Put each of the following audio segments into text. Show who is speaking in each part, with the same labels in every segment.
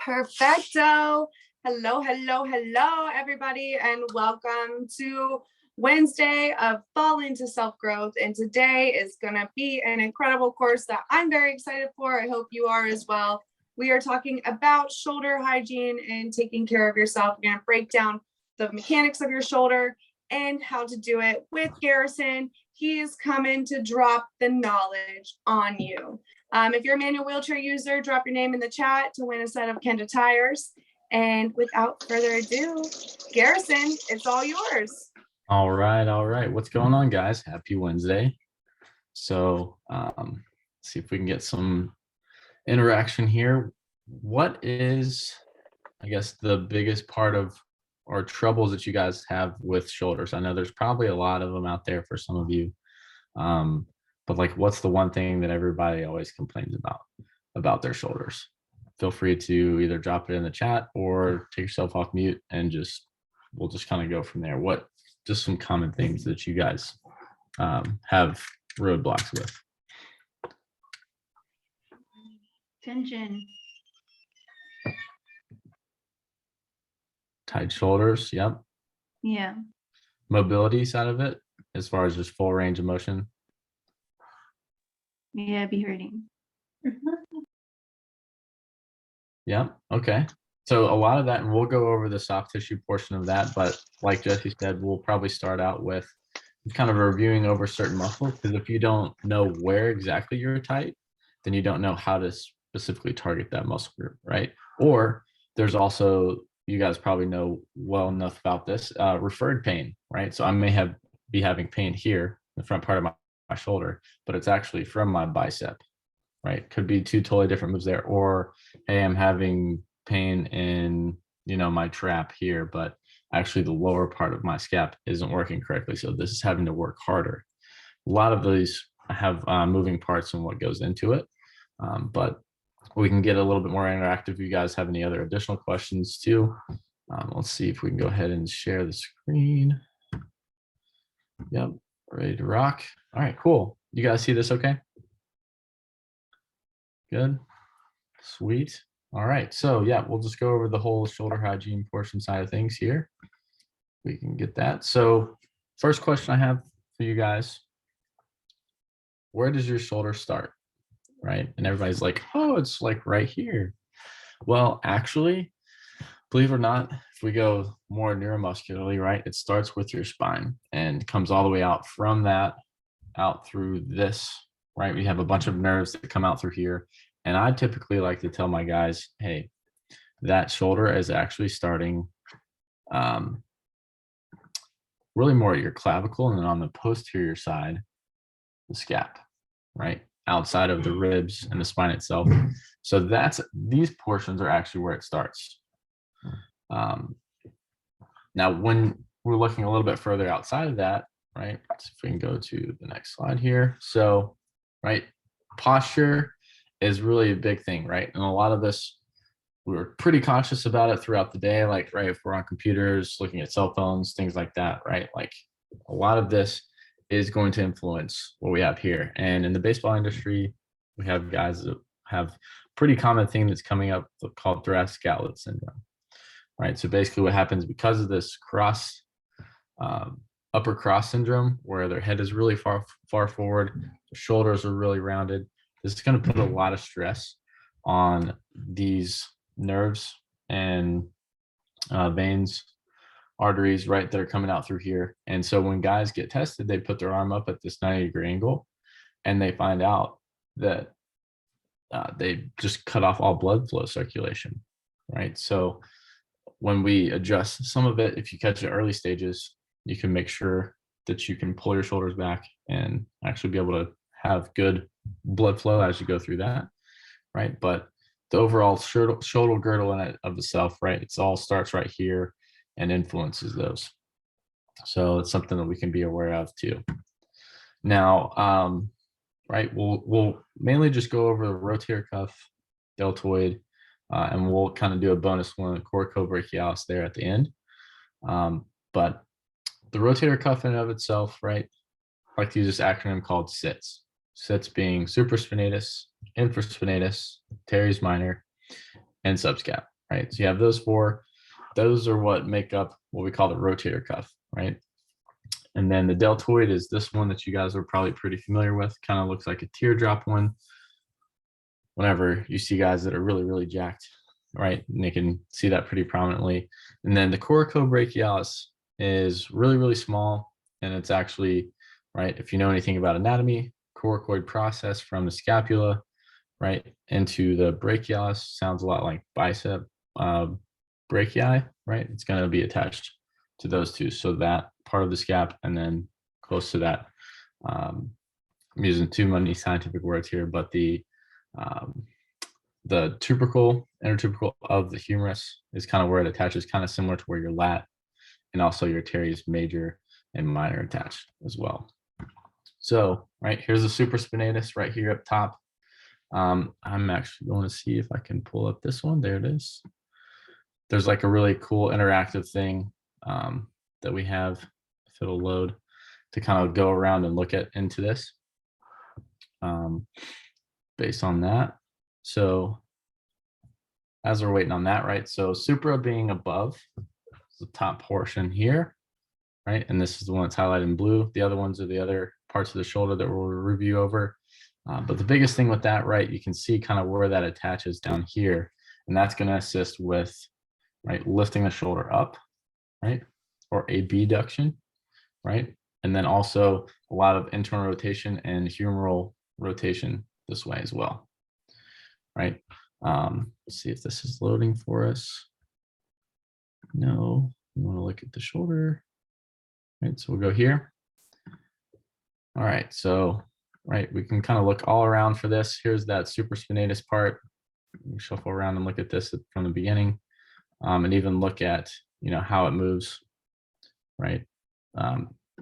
Speaker 1: Perfecto. Hello, everybody, and welcome to Wednesday of Fall into Self-Growth. And today is going to be an incredible course that I'm very excited for. I hope you are as well. We are talking about shoulder hygiene and taking care of yourself. We're going to break down the mechanics of your shoulder and how to do it with Garrison. He is coming to drop the knowledge on you. If you're a manual wheelchair user, drop your name in the chat to win a set of Kenda tires. And without further ado, Garrison, it's all yours.
Speaker 2: All right. What's going on, guys? Happy Wednesday. So see if we can get some interaction here. What is, I guess, the biggest part of or troubles that you guys have with shoulders? I know there's probably a lot of them out there for some of you. But like, what's the one thing that everybody always complains about their shoulders? Feel free to either drop it in the chat or take yourself off mute and we'll just kind of go from there. Just some common things that you guys have roadblocks with.
Speaker 3: Tension.
Speaker 2: Tight shoulders, yep.
Speaker 3: Yeah.
Speaker 2: Mobility side of it, as far as just full range of motion.
Speaker 3: Yeah, be hurting.
Speaker 2: Yeah, okay. So a lot of that, and we'll go over the soft tissue portion of that, but like Jesse said, we'll probably start out with kind of reviewing over certain muscles, because if you don't know where exactly you're tight, then you don't know how to specifically target that muscle group, right? Or there's also, you guys probably know well enough about this, referred pain, right? So I may be having pain here, the front part of my shoulder, but it's actually from my bicep, right? Could be two totally different moves there. Or, hey, I'm having pain in, my trap here, but actually the lower part of my scap isn't working correctly. So this is having to work harder. A lot of these have moving parts and what goes into it. But we can get a little bit more interactive if you guys have any other additional questions too. Let's see if we can go ahead and share the screen. Yep, ready to rock. All right, cool. You guys see this okay? Good, sweet. All right, so yeah, we'll just go over the whole shoulder hygiene portion side of things here. We can get that. So first question I have for you guys, where does your shoulder start, right? And everybody's like, oh, it's like right here. Well, actually, believe it or not, if we go more neuromuscularly, right, it starts with your spine and comes all the way out from that, out through this, right? We have a bunch of nerves that come out through here. And I typically like to tell my guys, hey, that shoulder is actually starting really more at your clavicle, and then on the posterior side, the scap, right? Outside of the ribs and the spine itself. So these portions are actually where it starts. Now, when we're looking a little bit further outside of that, right? So if we can go to the next slide here. So, right, posture is really a big thing, right? And a lot of this, we were pretty conscious about it throughout the day, like, right, if we're on computers, looking at cell phones, things like that, right? Like, a lot of this is going to influence what we have here. And in the baseball industry, we have guys that have pretty common thing that's coming up called thoracic outlet syndrome, right? So basically what happens because of this upper cross syndrome, where their head is really far forward, their shoulders are really rounded. This is going to put a lot of stress on these nerves and veins, arteries, right, that are coming out through here. And so when guys get tested, they put their arm up at this 90-degree angle, and they find out that they just cut off all blood flow circulation, right? So when we adjust some of it, if you catch the early stages, you can make sure that you can pull your shoulders back and actually be able to have good blood flow as you go through that, right? But the overall shoulder girdle in it of itself, right, it's all starts right here and influences those. So it's something that we can be aware of too. Now, right, we'll mainly just go over the rotator cuff, deltoid, and we'll kind of do a bonus one, coracobrachialis there at the end. But the rotator cuff in and of itself, right, I like to use this acronym called SITS. SITS being Supraspinatus, Infraspinatus, Teres Minor, and subscap. right? So you have those four. Those are what make up what we call the rotator cuff, right? And then the deltoid is this one that you guys are probably pretty familiar with. Kind of looks like a teardrop one. Whenever you see guys that are really, really jacked, right? And they can see that pretty prominently. And then the coracobrachialis is really, really small. And it's actually, right, if you know anything about anatomy, coracoid process from the scapula, right, into the brachialis, sounds a lot like bicep brachii, right? It's going to be attached to those two. So that part of the scap, and then close to that, I'm using too many scientific words here, but the tubercle, intertubercle of the humerus is kind of where it attaches, kind of similar to where your lat and also your teres major and minor attach as well. So, right, here's the supraspinatus right here up top. I'm actually going to see if I can pull up this one. There it is. There's like a really cool interactive thing that we have, if it'll load, to kind of go around and look at into this based on that. So as we're waiting on that, right? So supra being above the top portion here, right? And this is the one that's highlighted in blue. The other ones are the other parts of the shoulder that we'll review over. But the biggest thing with that, right, you can see kind of where that attaches down here. And that's going to assist with, right, lifting the shoulder up, right, or abduction, right? And then also a lot of internal rotation and humeral rotation this way as well, right? Let's see if this is loading for us. No, we want to look at the shoulder, right? So we'll go here. All right, so, right, we can kind of look all around for this. Here's that supraspinatus part. We shuffle around and look at this from the beginning, and even look at, you know, how it moves, right?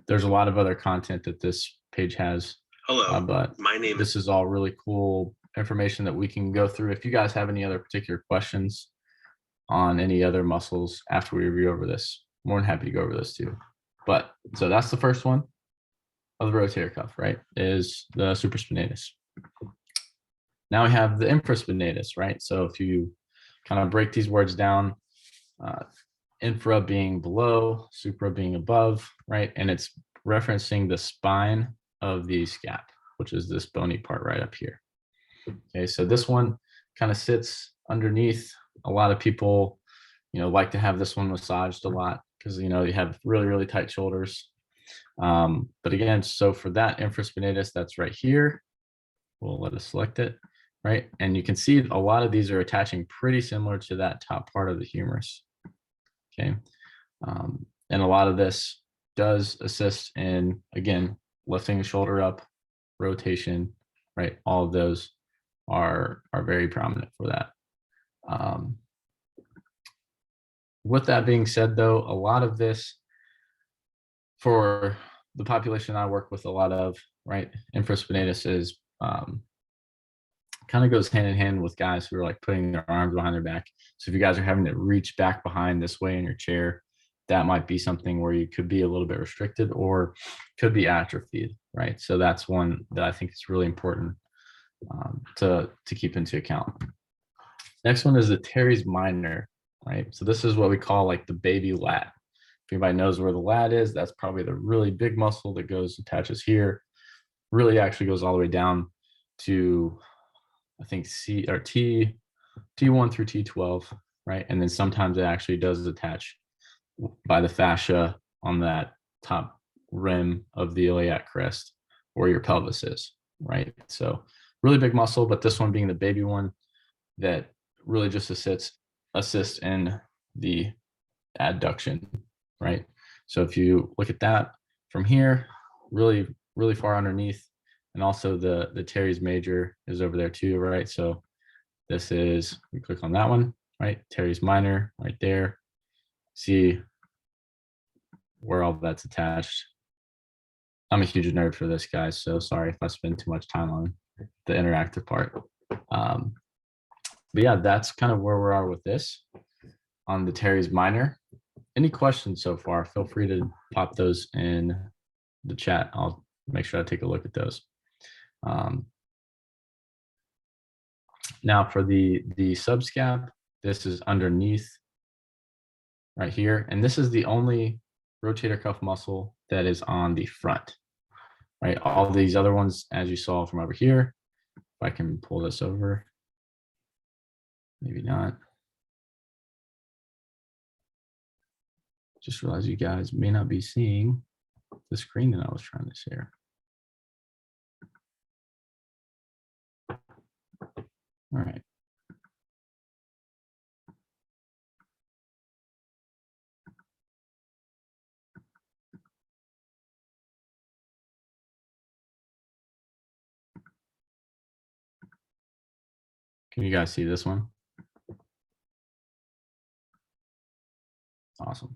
Speaker 2: There's a lot of other content that this page has.
Speaker 4: Hello,
Speaker 2: but
Speaker 4: my name
Speaker 2: this is all really cool information that we can go through. If you guys have any other particular questions on any other muscles after we review over this, more than happy to go over this too. But so that's the first one of the rotator cuff, right, is the supraspinatus. Now we have the infraspinatus, right? So if you kind of break these words down, infra being below, supra being above, right? And it's referencing the spine of the scap, which is this bony part right up here. Okay, so this one kind of sits underneath. A lot of people, you know, like to have this one massaged a lot because, you know, you have really, really tight shoulders. But again, so for that infraspinatus, that's right here. We'll let us select it, right? And you can see a lot of these are attaching pretty similar to that top part of the humerus. Okay, and a lot of this does assist in, again, lifting the shoulder up, rotation, right? All of those are very prominent for that. With that being said, though, a lot of this, for the population I work with a lot of, right, infraspinatus is kind of goes hand in hand with guys who are like putting their arms behind their back. So if you guys are having to reach back behind this way in your chair, that might be something where you could be a little bit restricted or could be atrophied, right? So that's one that I think is really important to keep into account. Next one is the Teres Minor, right? So this is what we call like the baby lat. If anybody knows where the lat is, that's probably the really big muscle that attaches here, really actually goes all the way down to, I think, T1 through T12, right? And then sometimes it actually does attach by the fascia on that top rim of the iliac crest where your pelvis is, right? So really big muscle, but this one being the baby one that really just assists in the adduction, right? So if you look at that from here, really, really far underneath, and also the teres major is over there too, right? So this is, we click on that one, right? Teres minor right there. See where all that's attached. I'm a huge nerd for this, guys, so sorry if I spend too much time on the interactive part. But yeah, that's kind of where we are with this on the Teres Minor. Any questions so far? Feel free to pop those in the chat. I'll make sure I take a look at those. Now for the subscap, This is underneath right here. And this is the only rotator cuff muscle that is on the front, right? All these other ones, as you saw from over here, if I can pull this over, maybe not. Just realized you guys may not be seeing the screen that I was trying to share. All right. Can you guys see this one? Awesome.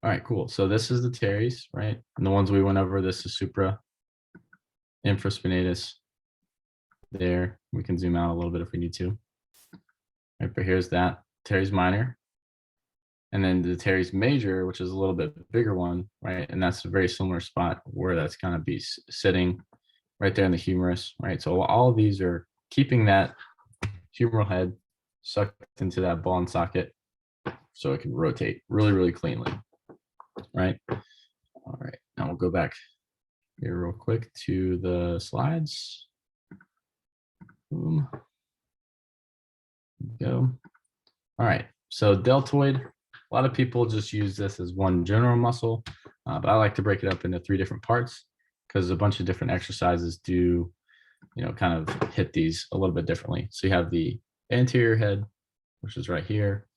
Speaker 2: All right, cool. So this is the Teres, right? And the ones we went over, this is Supra, Infraspinatus. There, we can zoom out a little bit if we need to. Right, but here's that Teres Minor. And then the Teres Major, which is a little bit bigger one, right? And that's a very similar spot where that's gonna be sitting right there in the humerus, right? So all of these are keeping that humeral head sucked into that ball and socket so it can rotate really, really cleanly, right? All right, now we'll go back here real quick to the slides. Boom. Go. All right, so deltoid, a lot of people just use this as one general muscle, but I like to break it up into 3 different parts because a bunch of different exercises do, kind of hit these a little bit differently. So you have the anterior head, which is right here,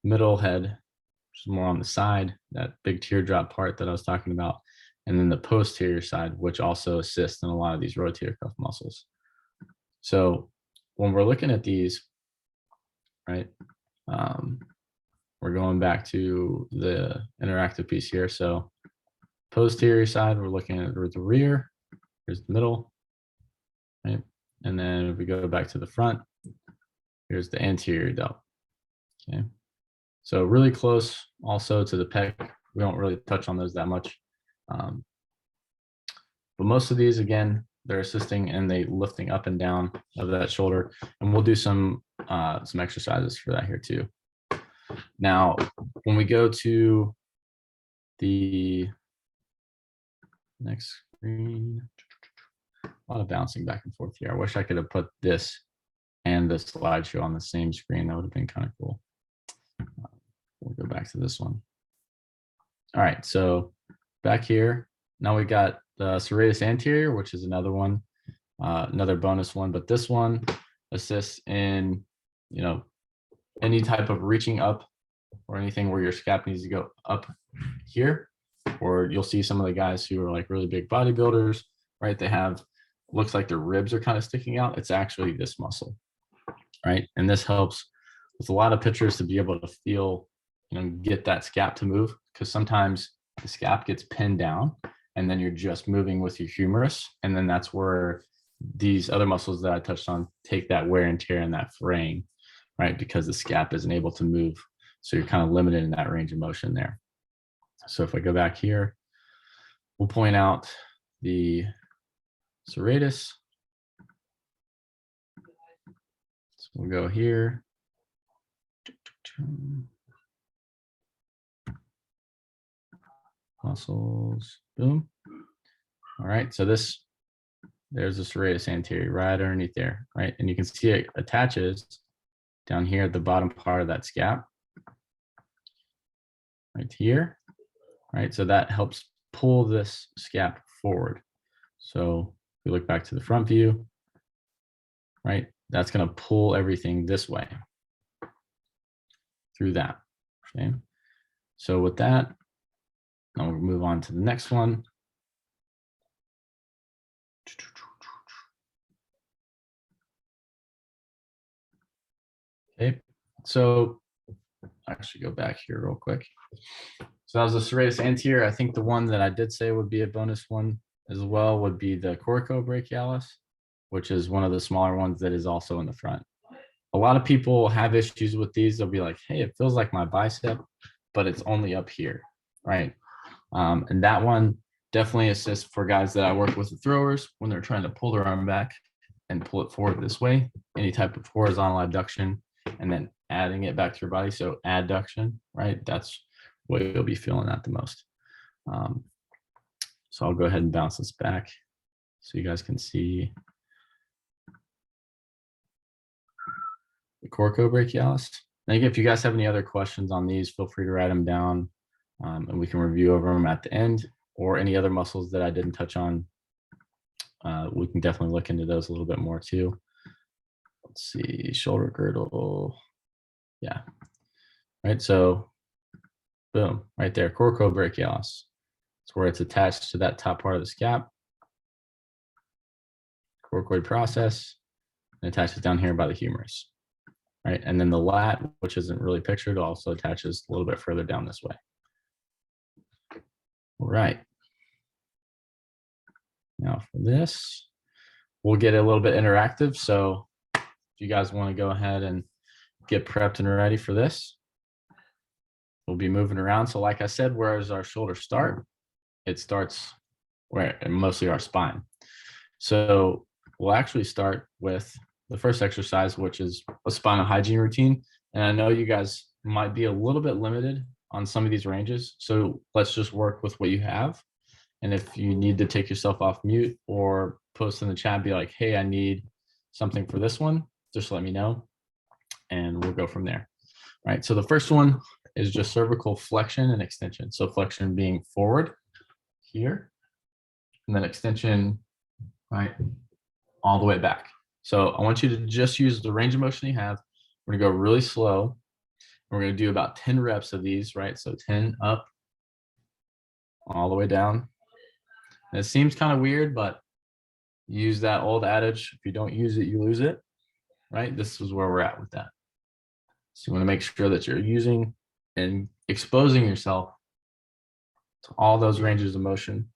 Speaker 2: middle head, which is more on the side, that big teardrop part that I was talking about, and then the posterior side, which also assists in a lot of these rotator cuff muscles. So when we're looking at these, right, we're going back to the interactive piece here. So posterior side, we're looking at the rear, here's the middle, right? And then if we go back to the front, here's the anterior delt, okay? So really close also to the pec. We don't really touch on those that much. But most of these, again, they're assisting in the lifting up and down of that shoulder. And we'll do some exercises for that here too. Now, when we go to the next screen, a lot of bouncing back and forth here. I wish I could have put this and the slideshow on the same screen. That would have been kind of cool. We'll go back to this one. All right, so back here, now we got the Serratus Anterior, which is another one, another bonus one, but this one assists in, any type of reaching up or anything where your scap needs to go up here, or you'll see some of the guys who are like really big bodybuilders, right? They have, looks like their ribs are kind of sticking out. It's actually this muscle, right? And this helps with a lot of pictures to be able to feel, get that scap to move, because sometimes the scap gets pinned down and then you're just moving with your humerus. And then that's where these other muscles that I touched on take that wear and tear and that fraying, right? Because the scap isn't able to move. So you're kind of limited in that range of motion there. So if I go back here, we'll point out the serratus. So we'll go here. Muscles, boom. All right, so there's the serratus anterior right underneath there, right? And you can see it attaches down here at the bottom part of that scap, right here, right? So that helps pull this scap forward. So if we look back to the front view, right? That's gonna pull everything this way through that, okay? So with that, now we'll move on to the next one. Okay, so actually go back here real quick. So that was the serratus anterior. I think the one that I did say would be a bonus one as well would be the coracobrachialis, which is one of the smaller ones that is also in the front. A lot of people have issues with these. They'll be like, hey, it feels like my bicep, but it's only up here, right? And that one definitely assists for guys that I work with, the throwers, when they're trying to pull their arm back and pull it forward this way. Any type of horizontal abduction and then adding it back to your body. So adduction, right? That's what you'll be feeling that the most. So I'll go ahead and bounce this back so you guys can see the coracobrachialis. And again, if you guys have any other questions on these, feel free to write them down, and we can review over them at the end, or any other muscles that I didn't touch on. We can definitely look into those a little bit more too. Let's see, shoulder girdle. Yeah. Right. So boom, right there, coracobrachialis. It's where it's attached to that top part of the scap. Coracoid process, and attaches down here by the humerus. Right. And then the lat, which isn't really pictured, also attaches a little bit further down this way. All right. Now for this, we'll get a little bit interactive. So if you guys want to go ahead and get prepped and ready for this, we'll be moving around. So like I said, where does our shoulder start? It starts where mostly our spine. So we'll actually start with the first exercise, which is a spinal hygiene routine. And I know you guys might be a little bit limited on some of these ranges. So let's just work with what you have. And if you need to take yourself off mute or post in the chat, be like, hey, I need something for this one, just let me know and we'll go from there. All right. So the first one is just cervical flexion and extension. So flexion being forward here, and then extension, right, all the way back. So I want you to just use the range of motion you have. We're gonna go really slow. We're gonna do about 10 reps of these, right? So 10 up, all the way down. And it seems kind of weird, but use that old adage, if you don't use it, you lose it, right? This is where we're at with that. So you wanna make sure that you're using and exposing yourself to all those ranges of motion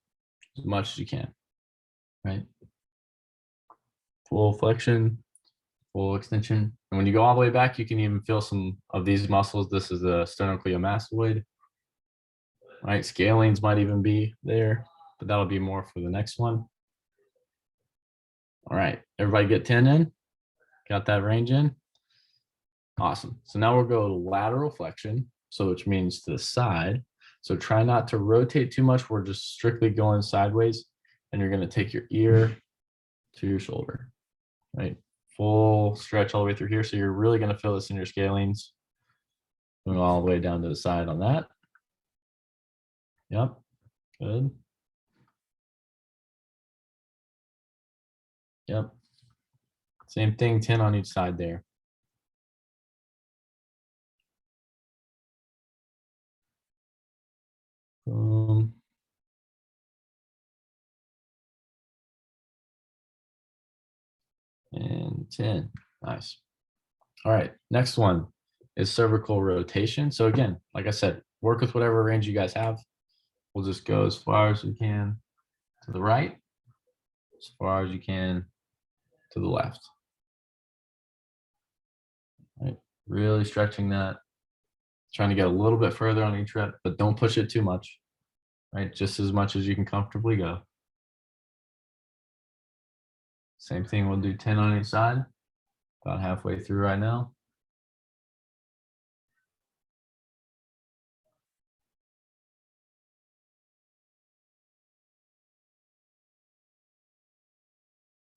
Speaker 2: as much as you can, right? Full flexion, full extension. And when you go all the way back, you can even feel some of these muscles. This is the sternocleidomastoid, right? Scalenes might even be there, but that'll be more for the next one. All right, everybody get 10 in? Got that range in? Awesome. So now we'll go to lateral flexion, so which means to the side. So try not to rotate too much. We're just strictly going sideways, and you're going to take your ear to your shoulder, right? Full stretch all the way through here. So you're really going to feel this in your scalenes. Going all the way down to the side on that. Yep. Good. Yep. Same thing, 10 on each side there. Boom. And 10. Nice. All right. Next one is cervical rotation. So again, like I said, work with whatever range you guys have. We'll just go as far as we can to the right, as far as you can to the left. Right. Really stretching that. Trying to get a little bit further on each rep, but don't push it too much. Right. Just as much as you can comfortably go. Same thing, we'll do 10 on each side. About halfway through right now.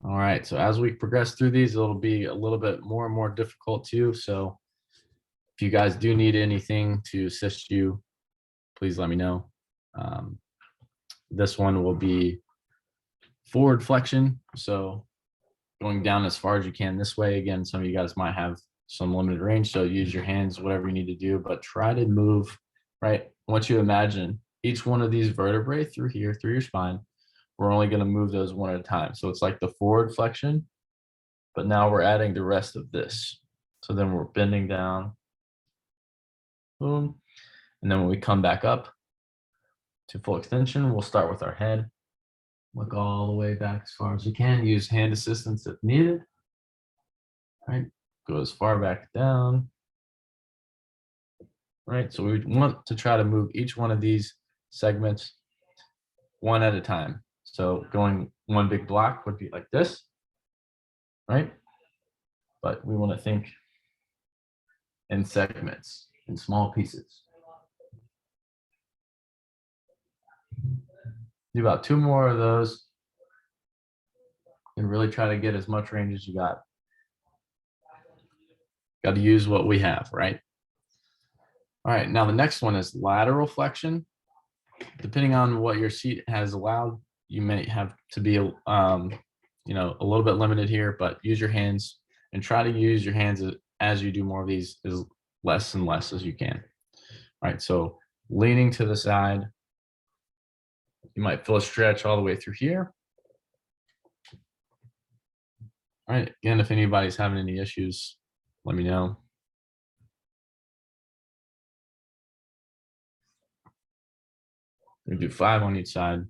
Speaker 2: All right, so as we progress through these, it'll be a little bit more and more difficult too. So if you guys do need anything to assist you, please let me know. This one will be forward flexion. So going down as far as you can this way. Again, some of you guys might have some limited range, so use your hands, whatever you need to do, but try to move, right? I want you to imagine each one of these vertebrae through here, through your spine. We're only going to move those one at a time. So it's like the forward flexion, but now we're adding the rest of this. So then we're bending down, boom. And then when we come back up to full extension, we'll start with our head. Look all the way back as far as you can. Use hand assistance if needed. Right, go as far back down. Right, so we want to try to move each one of these segments one at a time. So going one big block would be like this, right? But we want to think in segments, in small pieces. Do about 2 more of those and really try to get as much range as you got. Got to use what we have, right? All right, now the next one is lateral flexion. Depending on what your seat has allowed, you may have to be, you know, a little bit limited here, but use your hands and try to use your hands as you do more of these as less and less as you can. All right, so leaning to the side, you might feel a stretch all the way through here. All right, again, if anybody's having any issues, let me know. We do 5 on each side.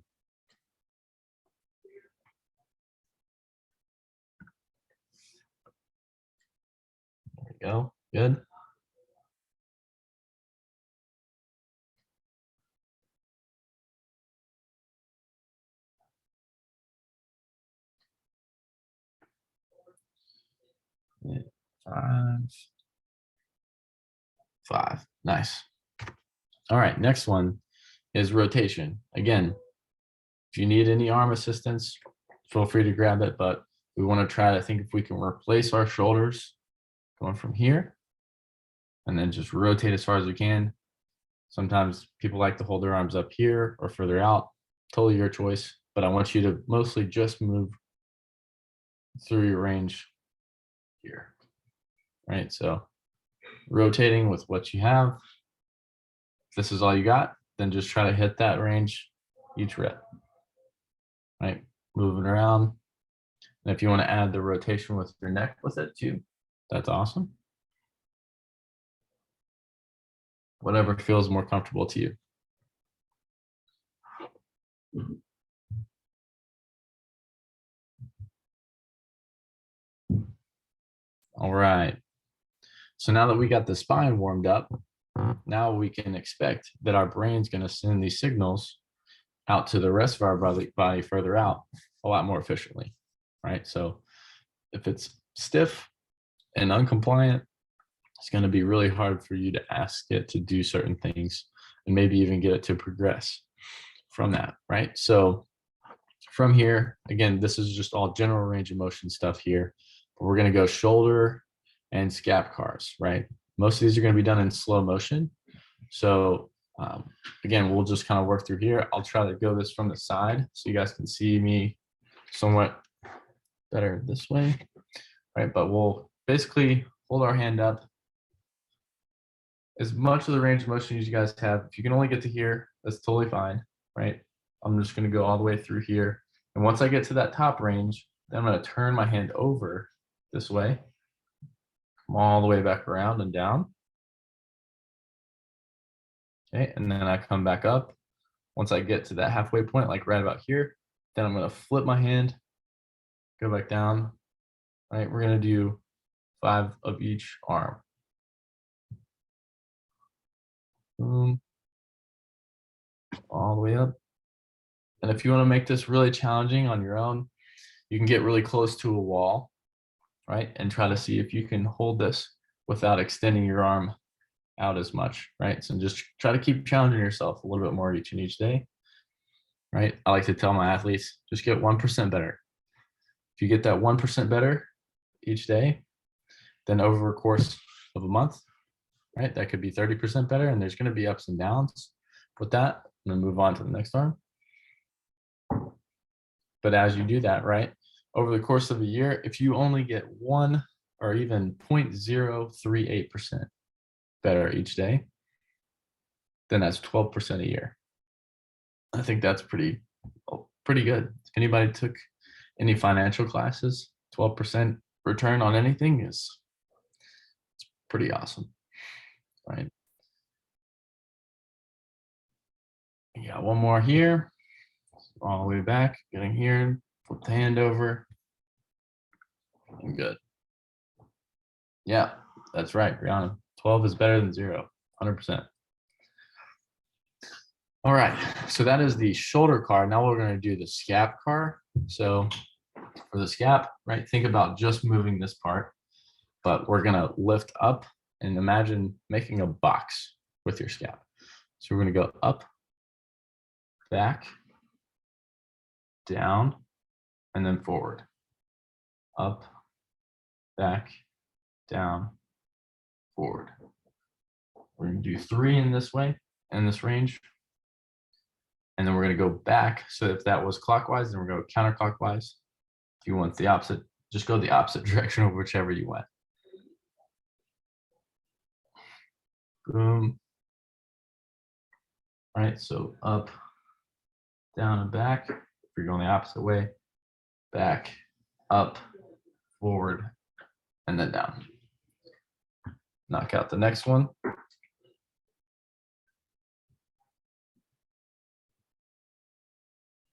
Speaker 2: There we go, good. Yeah, 5, 5, nice. All right, next one is rotation. Again, if you need any arm assistance, feel free to grab it, but we want to try to think if we can replace our shoulders going from here and then just rotate as far as we can. Sometimes people like to hold their arms up here or further out, totally your choice, but I want you to mostly just move through your range here, right? So rotating with what you have. If this is all you got, then just try to hit that range each rep, right? Moving around. And if you want to add the rotation with your neck with it too, that's awesome. Whatever feels more comfortable to you. All right. So now that we got the spine warmed up, now we can expect that our brain's going to send these signals out to the rest of our body further out a lot more efficiently, right? So if it's stiff and uncompliant, it's going to be really hard for you to ask it to do certain things and maybe even get it to progress from that, right? So from here, again, this is just all general range of motion stuff here. But we're going to go shoulder and scap cars, right? Most of these are going to be done in slow motion. So again, we'll just kind of work through here. I'll try to go this from the side so you guys can see me somewhat better this way, right? But we'll basically hold our hand up. As much of the range of motion as you guys have, if you can only get to here, that's totally fine, right? I'm just going to go all the way through here. And once I get to that top range, then I'm going to turn my hand over this way, come all the way back around and down. Okay, and then I come back up. Once I get to that halfway point, like right about here, then I'm going to flip my hand, go back down, right? We're going to do 5 of each arm. Boom. All the way up. And if you want to make this really challenging on your own, you can get really close to a wall, right? And try to see if you can hold this without extending your arm out as much, right? So just try to keep challenging yourself a little bit more each and each day, right? I like to tell my athletes, just get 1% better. If you get that 1% better each day, then over a course of a month, right? That could be 30% better, and there's going to be ups and downs with that. I'm going to move on to the next arm. But as you do that, right, over the course of a year, if you only get 1 or even 0.038% better each day, then that's 12% a year. I think that's pretty good. If anybody took any financial classes, 12% return on anything it's pretty awesome, right? You got one more here, all the way back, getting here, flip the hand over, and good. Yeah, that's right, Brianna. 12 is better than 0, 100%. All right, so that is the shoulder car. Now we're going to do the scap car. So for the scap, right, think about just moving this part, but we're going to lift up and imagine making a box with your scap. So we're going to go up, back, down, and then forward. Up, back, down, forward. We're going to do 3 in this way, in this range. And then we're going to go back. So if that was clockwise, then we're going to go counterclockwise. If you want the opposite, just go the opposite direction of whichever you went. Boom. All right, so up, down, and back. If you're going the opposite way, back, up, forward, and then down. Knock out the next one.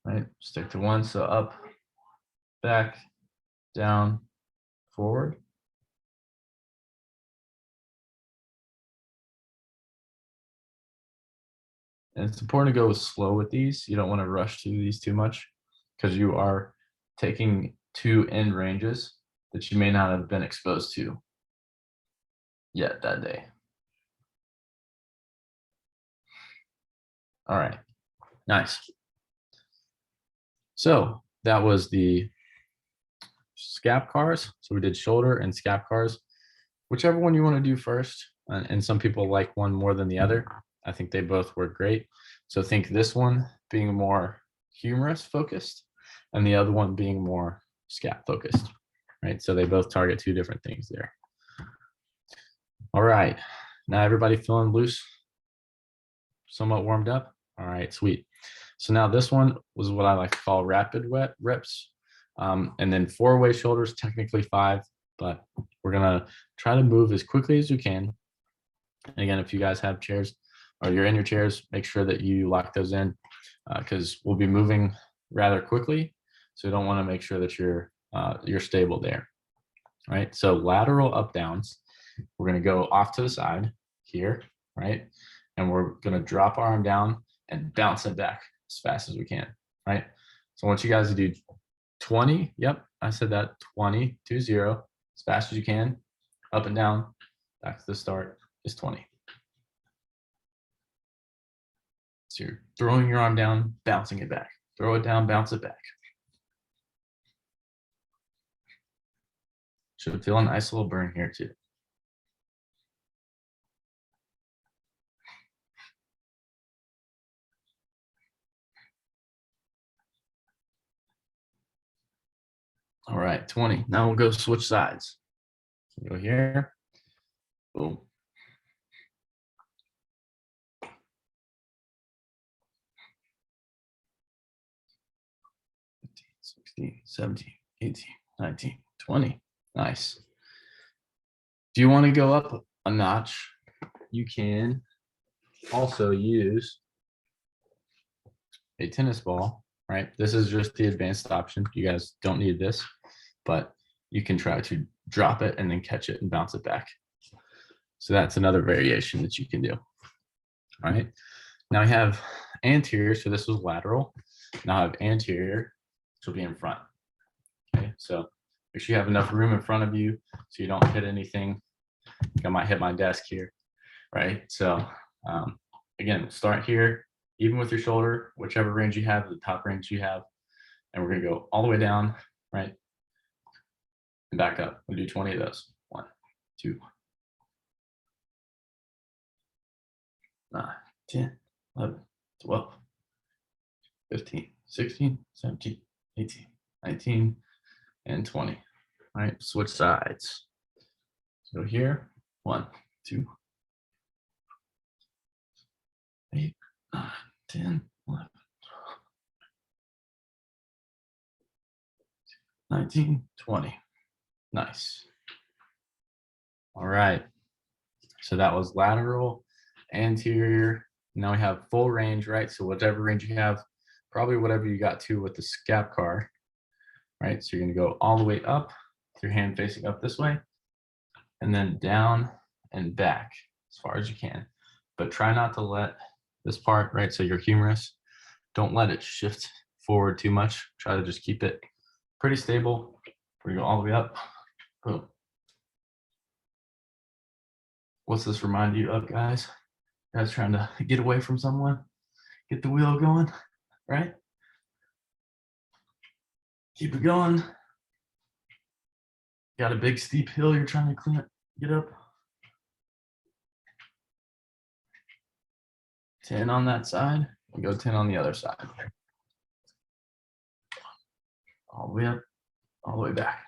Speaker 2: Right, stick to one. So up, back, down, forward. And it's important to go slow with these. You don't want to rush through these too much because you are taking 2 end ranges that you may not have been exposed to yet that day. All right, nice. So that was the scap cars. So we did shoulder and scap cars, whichever one you want to do first. And some people like one more than the other. I think they both work great. So think this one being more humerus focused and the other one being more scap focused, right? So they both target 2 different things there. All right, now everybody feeling loose, somewhat warmed up? All right, sweet. So now this one was what I like to call rapid reps. And then 4-way shoulders, technically 5, but we're gonna try to move as quickly as you can. And again, if you guys have chairs or you're in your chairs, make sure that you lock those in because we'll be moving rather quickly. So you don't want to make sure that you're stable there. All right, so lateral up downs. We're going to go off to the side here, right? And we're going to drop our arm down and bounce it back as fast as we can, right? So I want you guys to do 20. Yep, I said that, 20, 20, as fast as you can, up and down, back to the start is 20. So you're throwing your arm down, bouncing it back. Throw it down, bounce it back. Should feel a nice little burn here too. All right, 20. Now we'll go switch sides. Go here. Boom. 16, 17, 18, 19, 20. Nice. Do you want to go up a notch? You can also use a tennis ball, right? This is just the advanced option. You guys don't need this, but you can try to drop it and then catch it and bounce it back. So that's another variation that you can do. All right. Now I have anterior, so this was lateral. Now I have anterior, which will be in front. Okay, so make sure you have enough room in front of you so you don't hit anything. I think I might hit my desk here, right? So again, start here, even with your shoulder, whichever range you have, the top range you have, and we're gonna go all the way down, right? And back up. We'll do 20 of those. 1, 2, 9, 10, 11, 12, 15, 16, 17, 18, 19, and 20. All right, switch sides. So here, 1, 2, 8, 9, 10, 11, 19, 20. Nice. All right. So that was lateral, anterior. Now we have full range, right? So whatever range you have, probably whatever you got to with the scap car, right? So you're gonna go all the way up with your hand facing up this way, and then down and back as far as you can. But try not to let this part, right? So your humerus, don't let it shift forward too much. Try to just keep it pretty stable. We're gonna go all the way up. Boom. What's this remind you of, guys? You guys trying to get away from someone, get the wheel going, right? Keep it going. Got a big steep hill you're trying to clean it, get up. 10 on that side, and go 10 on the other side. All the way up, all the way back.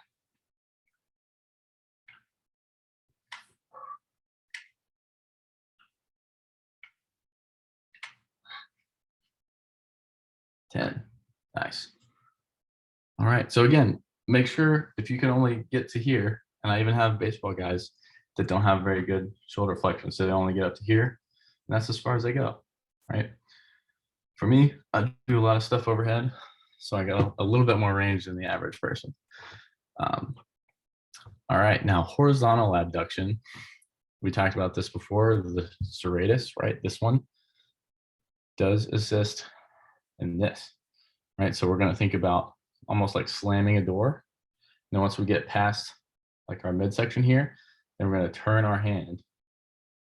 Speaker 2: Nice. All right, so again, make sure if you can only get to here, and I even have baseball guys that don't have very good shoulder flexion, so they only get up to here, and that's as far as they go, right? For me, I do a lot of stuff overhead, so I got a little bit more range than the average person. All right, now horizontal abduction. We talked about this before, the serratus, right? This one does assist in this, right? So we're going to think about almost like slamming a door. And then once we get past like our midsection here, then we're going to turn our hand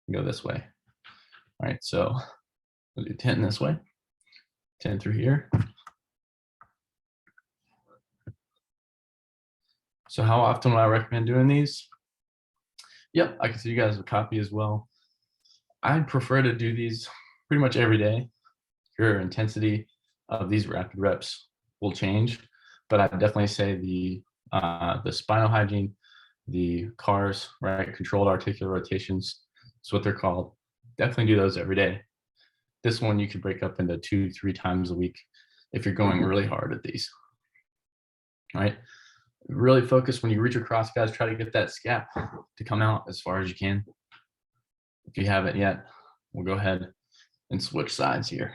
Speaker 2: and go this way, right? So we'll do 10 this way, 10 through here. So how often would I recommend doing these? Yep, I can see you guys have a copy as well. I'd prefer to do these pretty much every day. Your intensity of these rapid reps will change, but I'd definitely say the spinal hygiene, the CARs, right, controlled articular rotations, that's what they're called. Definitely do those every day. This one you could break up into 2-3 times a week if you're going really hard at these, right? Really focus when you reach across, guys, try to get that scap to come out as far as you can. If you haven't yet, we'll go ahead and switch sides here.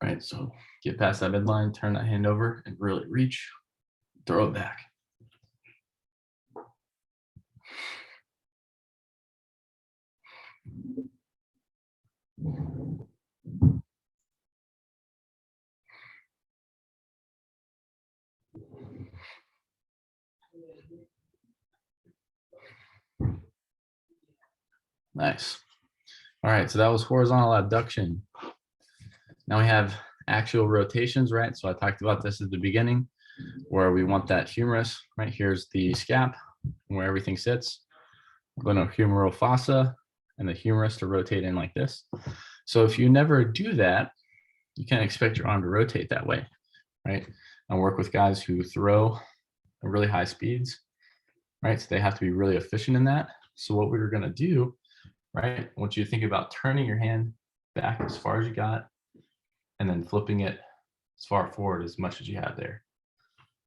Speaker 2: All right, so get past that midline, turn that hand over and really reach, throw it back. Nice. All right, so that was horizontal abduction. Now we have axial rotations, right? So I talked about this at the beginning, where we want that humerus, right? Here's the scap, where everything sits. Glenohumeral fossa and the humerus to rotate in like this. So if you never do that, you can't expect your arm to rotate that way, right? I work with guys who throw at really high speeds, right? So they have to be really efficient in that. So what we were gonna do, right? I want you to think about turning your hand back as far as you got and then flipping it as far forward as much as you have there,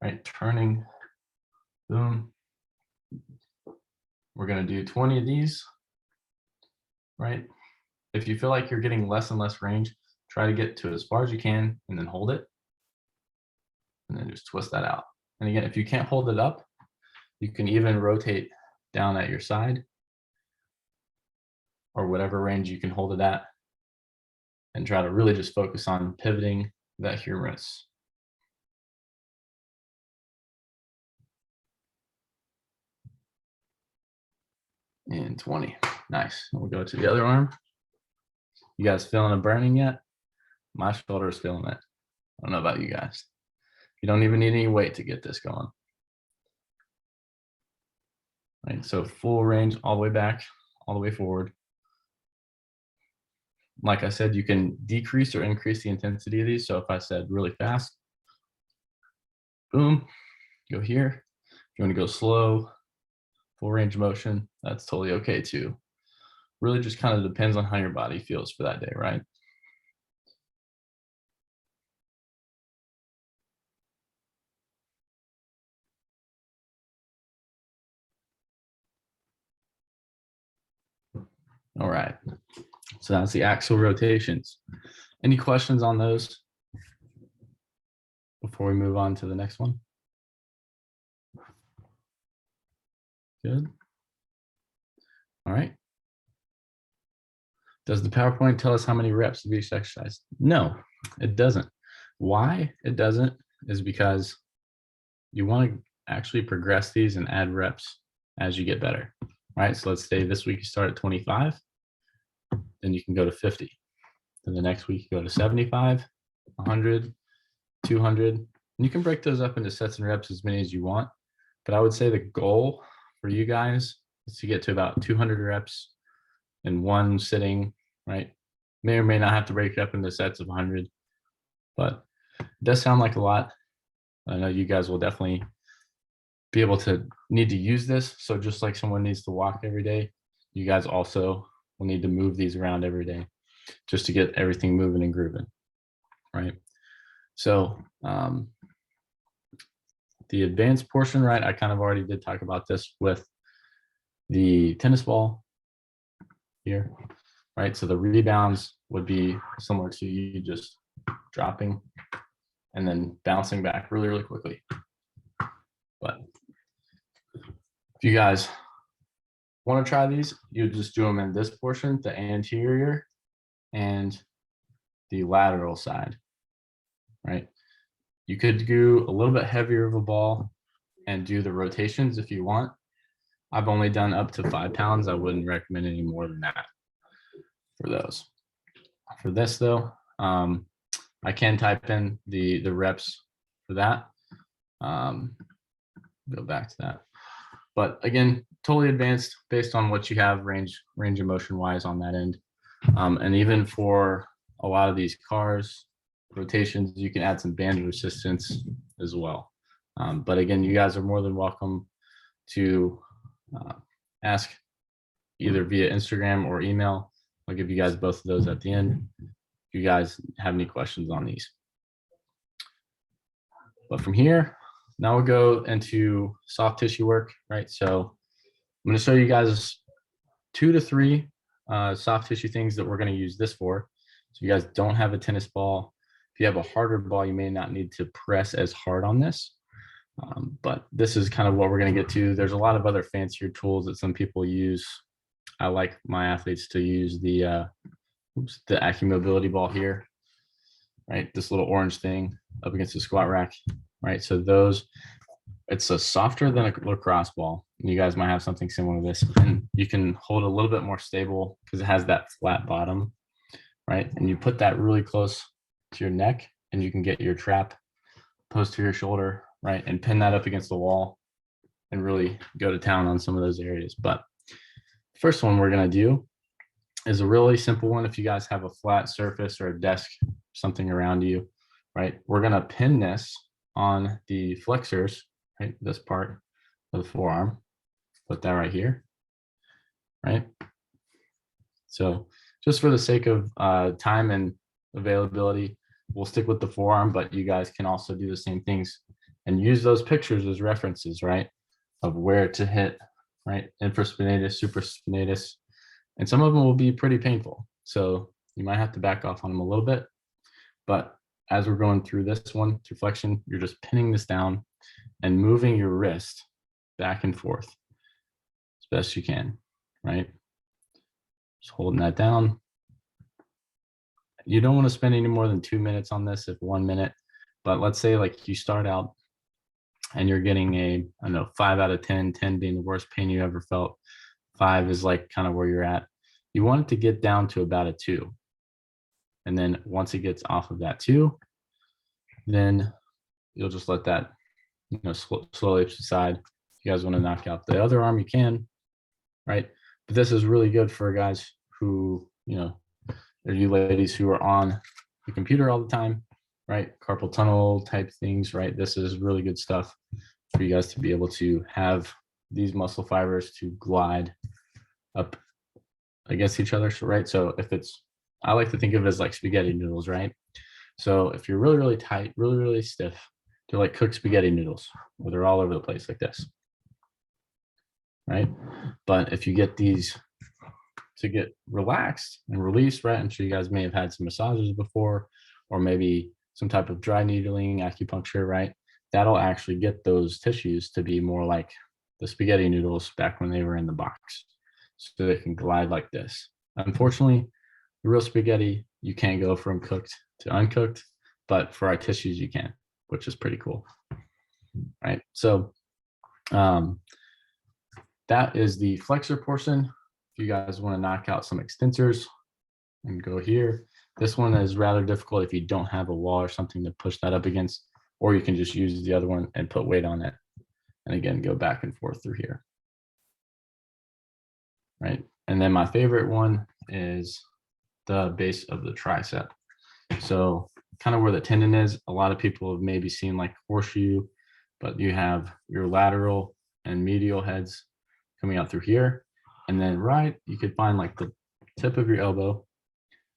Speaker 2: right? Turning, boom. We're gonna do 20 of these, right? If you feel like you're getting less and less range, try to get to as far as you can and then hold it. And then just twist that out. And again, if you can't hold it up, you can even rotate down at your side or whatever range you can hold it at and try to really just focus on pivoting that humerus. And 20, nice. We'll go to the other arm. You guys feeling a burning yet? My shoulder is feeling it. I don't know about you guys. You don't even need any weight to get this going. Right, so full range all the way back, all the way forward. Like I said, you can decrease or increase the intensity of these. So if I said really fast, boom, go here. If you want to go slow, full range of motion, that's totally okay too. Really just kind of depends on how your body feels for that day, right? All right, so that's the axial rotations. Any questions on those before we move on to the next one? Good. All right. Does the PowerPoint tell us how many reps of each exercise? No, it doesn't. Why it doesn't is because you want to actually progress these and add reps as you get better, right? So let's say this week you start at 25, then you can go to 50. Then the next week you go to 75, 100, 200. And you can break those up into sets and reps as many as you want. But I would say the goal for you guys is to get to about 200 reps in one sitting, right? May or may not have to break it up into sets of 100, but it does sound like a lot. I know you guys will definitely be able to need to use this. So just like someone needs to walk every day, you guys also will need to move these around every day just to get everything moving and grooving, right? So the advanced portion, right? I kind of already did talk about this with the tennis ball here, right? So the rebounds would be similar to you just dropping and then bouncing back really, really quickly. But if you guys want to try these, you just do them in this portion, the anterior and the lateral side, right? You could do a little bit heavier of a ball and do the rotations if you want. I've only done up to 5 pounds. I wouldn't recommend any more than that for those. For this though, I can type in the reps for that. Go back to that. But again, totally advanced based on what you have range of motion wise on that end. And even for a lot of these cars, rotations, you can add some band resistance as well. But again, you guys are more than welcome to ask either via Instagram or email. I'll give you guys both of those at the end if you guys have any questions on these. But from here, now we'll go into soft tissue work, right? So I'm going to show you guys 2 to 3 soft tissue things that we're going to use this for. So you guys don't have a tennis ball. If you have a harder ball, you may not need to press as hard on this. But this is kind of what we're going to get to. There's a lot of other fancier tools that some people use. I like my athletes to use the AccuMobility ball here, right? This little orange thing up against the squat rack, right? So those, it's a softer than a lacrosse ball. And you guys might have something similar to this, and you can hold a little bit more stable because it has that flat bottom, right? And you put that really close to your neck, and you can get your trap posterior shoulder, right? And pin that up against the wall and really go to town on some of those areas. But first one we're going to do is a really simple one. If you guys have a flat surface or a desk, something around you, right? We're going to pin this on the flexors, right? This part of the forearm, put that right here, right? So just for the sake of time and availability, we'll stick with the forearm, but you guys can also do the same things and use those pictures as references, right? Of where to hit, right? Infraspinatus, supraspinatus, and some of them will be pretty painful. So you might have to back off on them a little bit, but as we're going through this one, through flexion, you're just pinning this down and moving your wrist back and forth as best you can, right? Just holding that down. You don't want to spend any more than 2 minutes on this, if 1 minute, but let's say like you start out and you're getting a, I don't know, 5 out of 10, 10 being the worst pain you ever felt. 5 is like kind of where you're at. You want it to get down to about a 2. And then once it gets off of that 2, then you'll just let that, you know, slowly subside. If you guys want to knock out the other arm, you can, right? But this is really good for guys who, you know, or you ladies who are on the computer all the time, right? Carpal tunnel type things, right? This is really good stuff for you guys to be able to have these muscle fibers to glide up against each other, right? So if it's, I like to think of it as like spaghetti noodles, right? So if you're really, really tight, really, really stiff, they're like cooked spaghetti noodles where they're all over the place like this, right? But if you get these to get relaxed and released, right? I'm sure you guys may have had some massages before, or maybe some type of dry needling, acupuncture, right? That'll actually get those tissues to be more like the spaghetti noodles back when they were in the box, so they can glide like this. Unfortunately, the real spaghetti, you can't go from cooked to uncooked, but for our tissues you can, which is pretty cool, right? So that is the flexor portion. If you guys want to knock out some extensors and go here, this one is rather difficult if you don't have a wall or something to push that up against, or you can just use the other one and put weight on it. And again, go back and forth through here. Right. And then my favorite one is the base of the tricep. So kind of where the tendon is, a lot of people have maybe seen like horseshoe, but you have your lateral and medial heads coming out through here. And then you could find like the tip of your elbow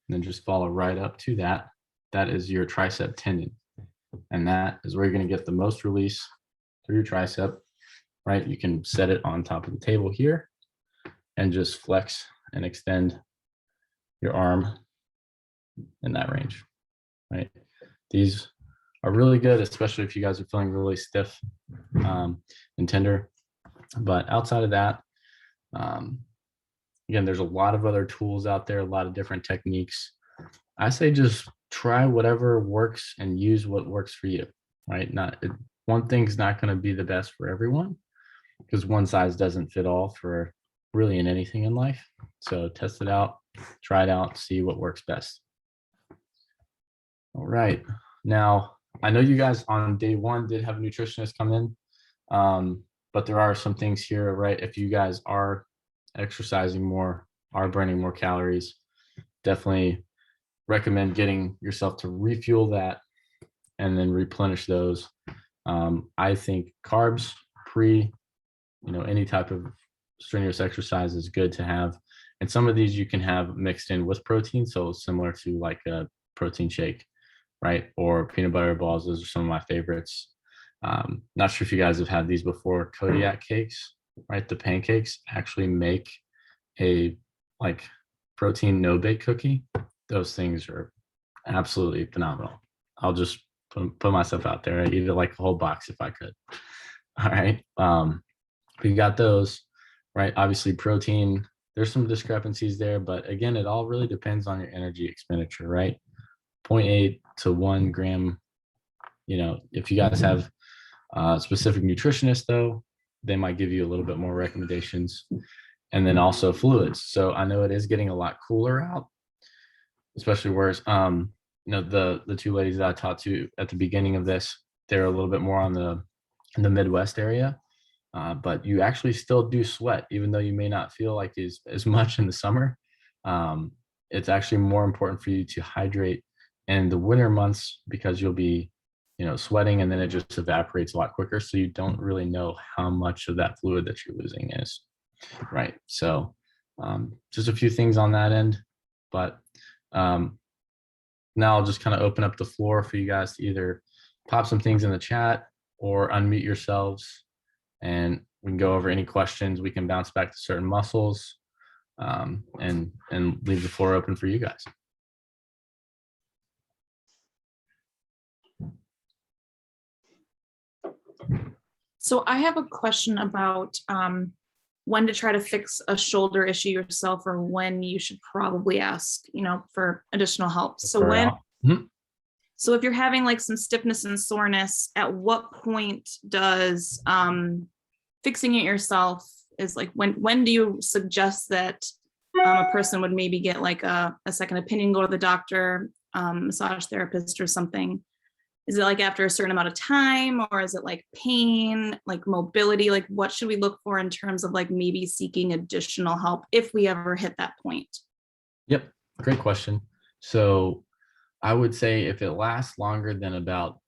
Speaker 2: and then just follow right up to that. That is your tricep tendon. And that is where you're going to get the most release through your tricep, right? You can set it on top of the table here and just flex and extend your arm in that range, right? These are really good, especially if you guys are feeling really stiff and tender. But outside of that, again, there's a lot of other tools out there, a lot of different techniques. I say just try whatever works and use what works for you, right? One thing's not going to be the best for everyone because one size doesn't fit all for really in anything in life. So test it out, try it out, see what works best. All right. Now, I know you guys on day one did have a nutritionist come in, but there are some things here, right? If you guys are exercising more, are burning more calories, definitely recommend getting yourself to refuel that and then replenish those. I think carbs pre, any type of strenuous exercise is good to have. And some of these you can have mixed in with protein. So similar to like a protein shake, right? Or peanut butter balls. Those are some of my favorites. Not sure if you guys have had these before. Kodiak cakes, right? The pancakes actually make a like protein no-bake cookie. Those things are absolutely phenomenal. I'll just put myself out there. I'd eat it like a whole box if I could. All right. We got those, right? Obviously protein, there's some discrepancies there, but again, it all really depends on your energy expenditure, right? 0.8 to 1 gram. If you guys have a specific nutritionist though, they might give you a little bit more recommendations. And then also fluids. So I know it is getting a lot cooler out, especially whereas the two ladies that I talked to at the beginning of this, they're a little bit more on in the Midwest area. But you actually still do sweat, even though you may not feel like as much in the summer. It's actually more important for you to hydrate in the winter months because you'll be, sweating and then it just evaporates a lot quicker. So you don't really know how much of that fluid that you're losing is, right? So just a few things on that end, but now I'll just kind of open up the floor for you guys to either pop some things in the chat or unmute yourselves. And we can go over any questions. We can bounce back to certain muscles and leave the floor open for you guys.
Speaker 4: So I have a question about when to try to fix a shoulder issue yourself or when you should probably ask, for additional help. So so if you're having like some stiffness and soreness, at what point does fixing it yourself is like, when do you suggest that a person would maybe get like a second opinion, go to the doctor, massage therapist or something? Is it like after a certain amount of time, or is it like pain, like mobility? Like what should we look for in terms of like maybe seeking additional help if we ever hit that point?
Speaker 2: Yep, great question. So I would say if it lasts longer than about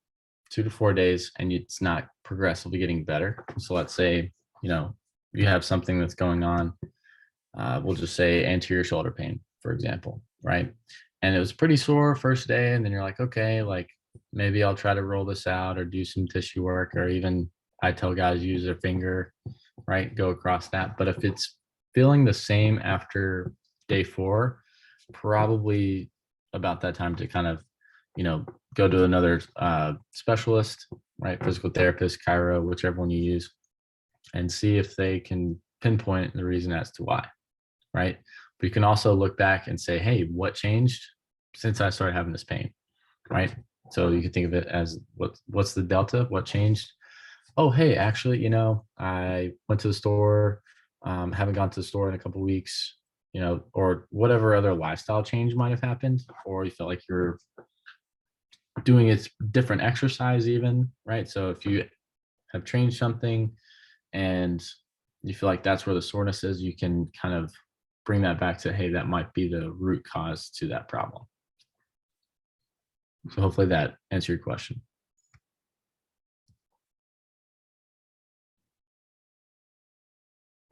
Speaker 2: 2 to 4 days and it's not progressively getting better. So let's say, you have something that's going on, we'll just say anterior shoulder pain, for example, right? And it was pretty sore first day. And then you're like, okay, like maybe I'll try to roll this out or do some tissue work, or even I tell guys use their finger, right? Go across that. But if it's feeling the same after day 4, probably about that time to kind of, go to another specialist, right? Physical therapist, chiro, whichever one you use, and see if they can pinpoint the reason as to why, right? But you can also look back and say, hey, what changed since I started having this pain, right? So you can think of it as what's the delta, what changed? Oh, hey, actually, I went to the store, haven't gone to the store in a couple weeks, or whatever other lifestyle change might have happened, or you feel like you're doing a different exercise even, right? So if you have changed something and you feel like that's where the soreness is, you can kind of bring that back to, hey, that might be the root cause to that problem. So hopefully that answered your question.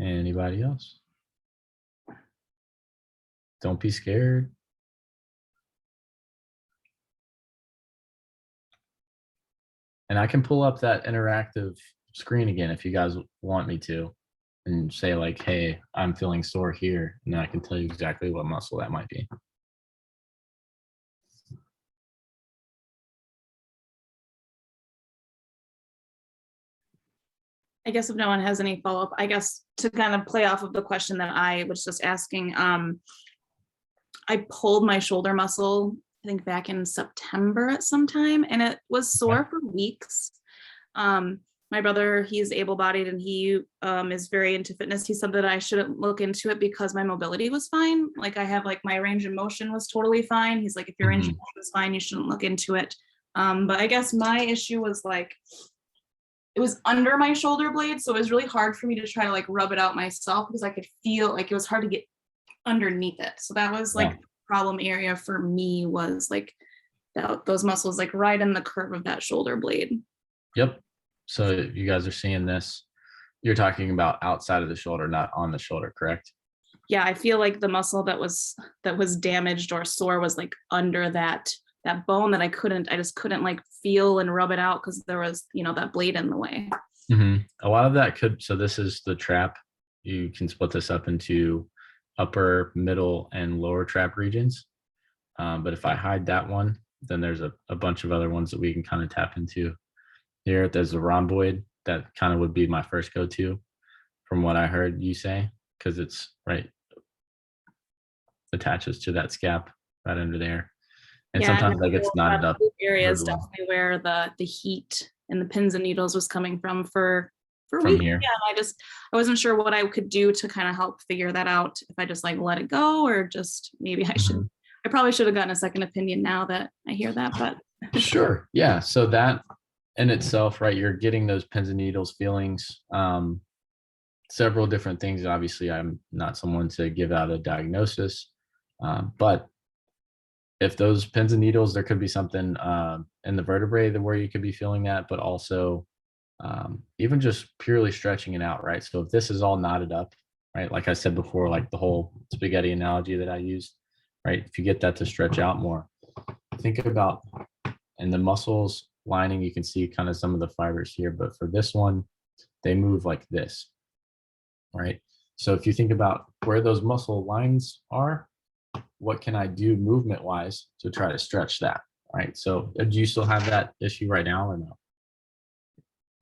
Speaker 2: Anybody else? Don't be scared. And I can pull up that interactive screen again if you guys want me to, and say like, hey, I'm feeling sore here. And then I can tell you exactly what muscle that might be.
Speaker 4: I guess if no one has any follow-up, I guess to kind of play off of the question that I was just asking, I pulled my shoulder muscle, I think back in September at some time, and it was sore for weeks. My brother, he's able-bodied and he is very into fitness. He said that I shouldn't look into it because my mobility was fine. Like I have like my range of motion was totally fine. He's like, if your range of motion is fine, you shouldn't look into it. But I guess my issue was like, it was under my shoulder blade. So it was really hard for me to try to like rub it out myself because I could feel like it was hard to get underneath it. So that was like problem area for me, was like those muscles like right in the curve of that shoulder blade.
Speaker 2: Yep. So you guys are seeing this. You're talking about outside of the shoulder, not on the shoulder, correct?
Speaker 4: Yeah, I feel like the muscle that was damaged or sore was like under that bone that I just couldn't like feel and rub it out because there was, that blade in the way.
Speaker 2: A lot of that so this is the trap. You can split this up into upper, middle, and lower trap regions. But if I hide that one, then there's a bunch of other ones that we can kind of tap into. Here, there's the rhomboid. That kind of would be my first go-to from what I heard you say, because it's right, attaches to that scap right under there. And sometimes that gets knotted up.
Speaker 4: Area is definitely where the heat and the pins and needles was coming from for weeks.
Speaker 2: Here.
Speaker 4: Yeah, I wasn't sure what I could do to kind of help figure that out. If I just like let it go, or just maybe I probably should have gotten a second opinion now that I hear that, but.
Speaker 2: Sure. Yeah. So that in itself, right, you're getting those pins and needles feelings, several different things. Obviously, I'm not someone to give out a diagnosis, but if those pins and needles, there could be something in the vertebrae where you could be feeling that, but also even just purely stretching it out, right? So if this is all knotted up, right, like I said before, like the whole spaghetti analogy that I used, right? If you get that to stretch out more, think about, and the muscles lining, you can see kind of some of the fibers here, but for this one, they move like this, right? So if you think about where those muscle lines are, what can I do movement wise to try to stretch that, right? So do you still have that issue right now or no?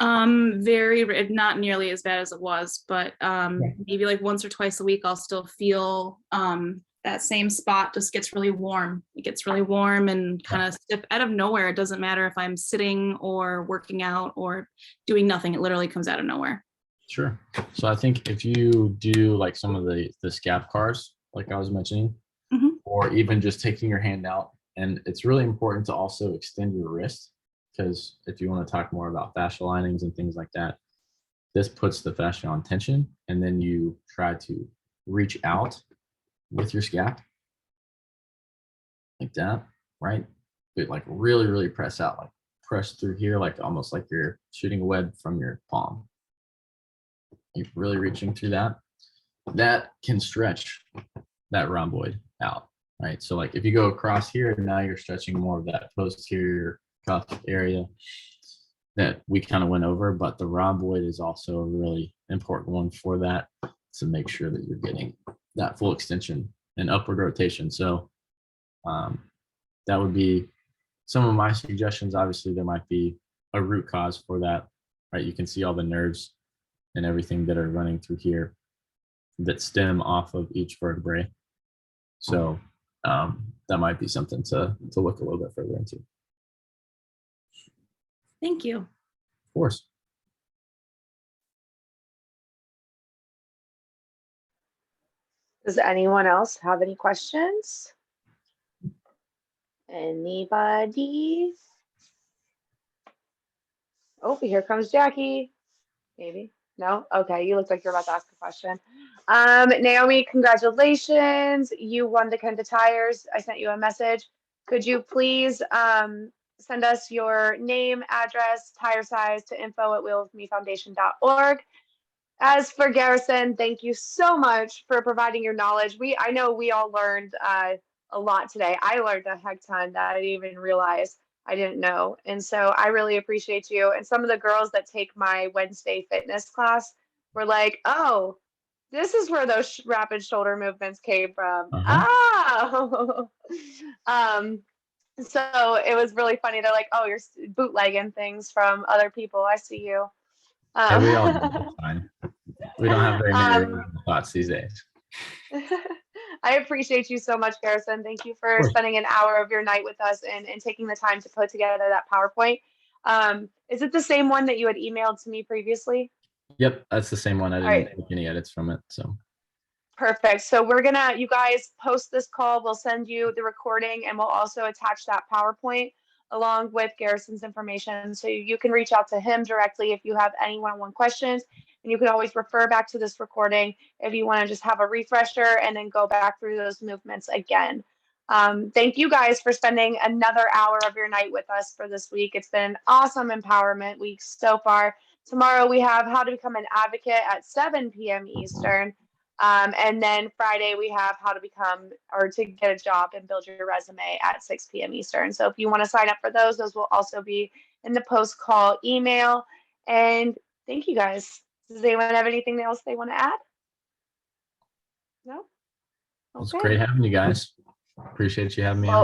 Speaker 4: Not nearly as bad as it was, but maybe like once or twice a week, I'll still feel that same spot just gets really warm. It gets really warm and kind of stiff out of nowhere. It doesn't matter if I'm sitting or working out or doing nothing. It literally comes out of nowhere.
Speaker 2: Sure. So I think if you do like some of the scap cars, like I was mentioning, or even just taking your hand out, and it's really important to also extend your wrist, because if you want to talk more about fascia linings and things like that, this puts the fascia on tension, and then you try to reach out with your scap like that, right? But like really, really press out, like press through here, like almost like you're shooting a web from your palm. You're really reaching through that. That can stretch that rhomboid out, right? So like if you go across here, now you're stretching more of that posterior cuff area that we kind of went over, but the rhomboid is also a really important one for that, to make sure that you're getting that full extension and upward rotation. So that would be some of my suggestions. Obviously, there might be a root cause for that, right? You can see all the nerves and everything that are running through here that stem off of each vertebrae. So that might be something to look a little bit further into.
Speaker 4: Thank you.
Speaker 2: Of course.
Speaker 1: Does anyone else have any questions? Anybody? Oh, here comes Jackie. Maybe. No? Okay, you look like you're about to ask a question. Naomi, congratulations. You won the Kenda tires. I sent you a message. Could you please send us your name, address, tire size to info@wheelofmefoundation.org. As for Garrison, thank you so much for providing your knowledge. I know we all learned a lot today. I learned a heck ton that I didn't even realize I didn't know. And so I really appreciate you. And some of the girls that take my Wednesday fitness class were like, oh, this is where those rapid shoulder movements came from. Oh, so it was really funny. They're like, oh, you're bootlegging things from other people. I see you.
Speaker 2: Yeah, we all do. It's fine. We don't have very many original thoughts these days.
Speaker 1: I appreciate you so much, Garrison. Thank you for spending an hour of your night with us and taking the time to put together that PowerPoint. Is it the same one that you had emailed to me previously?
Speaker 2: Yep, that's the same one. I didn't make any edits from it. So
Speaker 1: perfect. So we're gonna, you guys post this call. We'll send you the recording and we'll also attach that PowerPoint along with Garrison's information. So you can reach out to him directly if you have any one-on-one questions. And you can always refer back to this recording if you want to just have a refresher and then go back through those movements again. Thank you guys for spending another hour of your night with us for this week. It's been an awesome empowerment week so far. Tomorrow we have how to become an advocate at 7 p.m. Eastern. And then Friday we have how to become or to get a job and build your resume at 6 p.m. Eastern. So if you want to sign up for those will also be in the post-call email. And thank you guys. Does anyone have anything else they want to add? No? Okay.
Speaker 2: It's great having you guys. Appreciate you having me on.